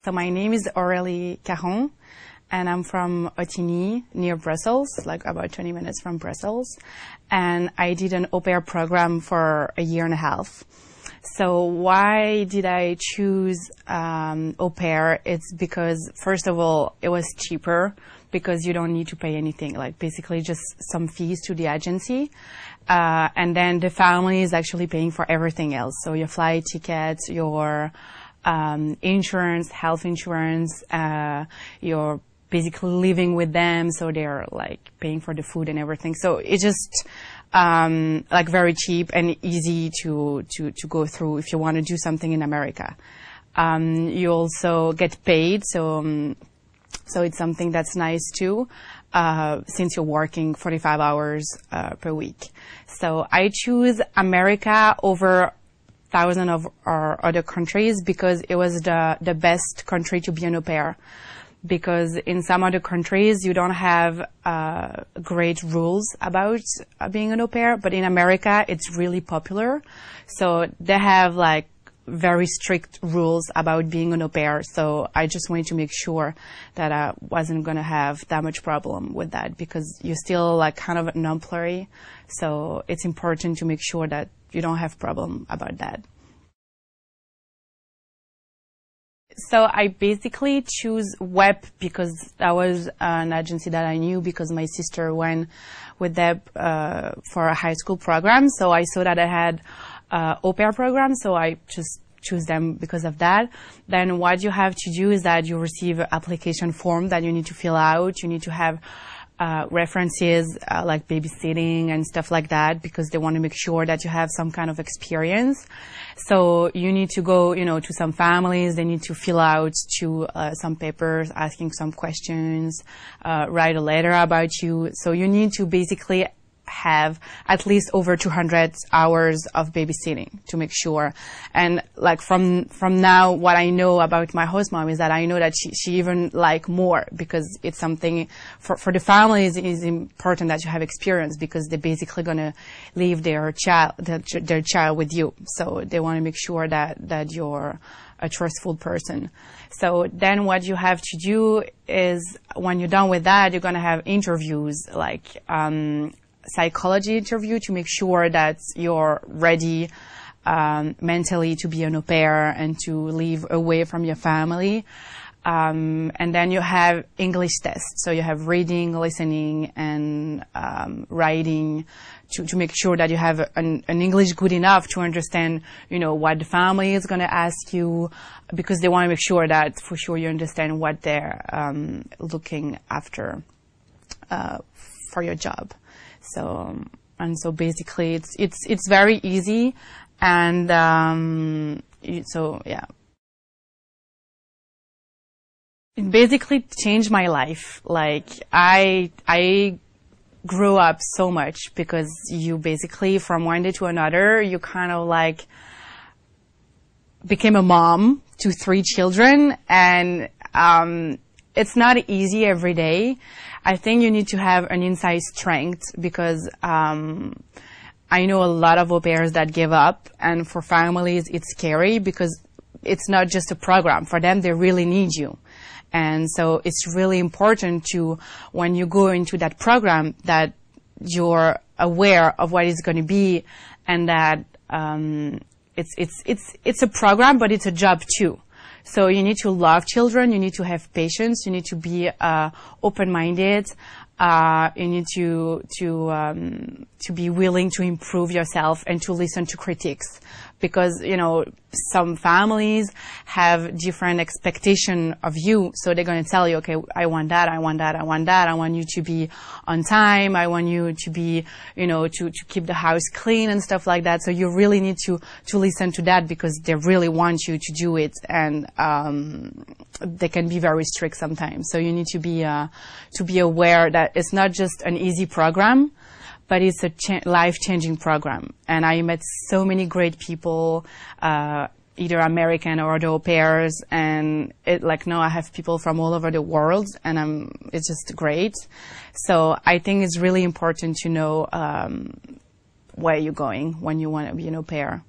So my name is Aurélie Caron, and I'm from Autigny, near Brussels, like about 20 minutes from Brussels. And I did an au pair program for a year and a half. So why did I choose au pair? It's because, first of all, it was cheaper because you don't need to pay anything, like basically just some fees to the agency. And then the family is actually paying for everything else. So your flight tickets, your insurance, health insurance, you're basically living with them, so they're like paying for the food and everything. So it's just like very cheap and easy to go through if you want to do something in America. You also get paid, so it's something that's nice too, since you're working 45 hours per week. So I choose America over thousands of our other countries because it was the best country to be an au pair. Because in some other countries you don't have great rules about being an au pair, but in America it's really popular. So they have like very strict rules about being an au pair. So I just wanted to make sure that I wasn't going to have that much problem with that, because you're still like kind of an employee. So it's important to make sure that you don't have problem about that. So I basically choose WEP because that was an agency that I knew because my sister went with them for a high school program. So I saw that I had au pair program, so I just choose them because of that. Then what you have to do is that you receive an application form that you need to fill out. You need to have references like babysitting and stuff like that, because they want to make sure that you have some kind of experience. So you need to go, to some families. They need to fill out some papers, asking some questions, write a letter about you. So you need to basically have at least over 200 hours of babysitting to make sure. And like from now, what I know about my host mom is that I know that she even like more, because it's something for the families is important that you have experience, because they're basically going to leave their child with you. So they want to make sure that you're a trustful person. So then what you have to do is, when you're done with that, you're going to have interviews, like psychology interview, to make sure that you're ready mentally to be an au pair and to live away from your family. And then you have English tests. So you have reading, listening, and writing to make sure that you have an English good enough to understand, what the family is going to ask you, because they want to make sure that for sure you understand what they're looking after for your job. So basically it's very easy, and so yeah. It basically changed my life. Like I grew up so much, because you basically from one day to another you kind of like became a mom to 3 children, and it's not easy every day. I think you need to have an inside strength, because I know a lot of au pairs that give up, and for families it's scary because it's not just a program. For them, they really need you. And so it's really important to, when you go into that program, that you're aware of what it's going to be, and that it's a program, but it's a job too. So you need to love children, you need to have patience, you need to be open-minded, you need to be willing to improve yourself and to listen to critics. Because, some families have different expectation of you, so they're going to tell you, okay, I want that, I want that, I want that, I want you to be on time, I want you to be, to keep the house clean and stuff like that. So you really need to listen to that, because they really want you to do it, and they can be very strict sometimes. So you need to be aware that it's not just an easy program, but it's a life-changing program. And I met so many great people, either American or other au pairs, and now I have people from all over the world, and it's just great. So I think it's really important to know where you're going when you want to be an au pair.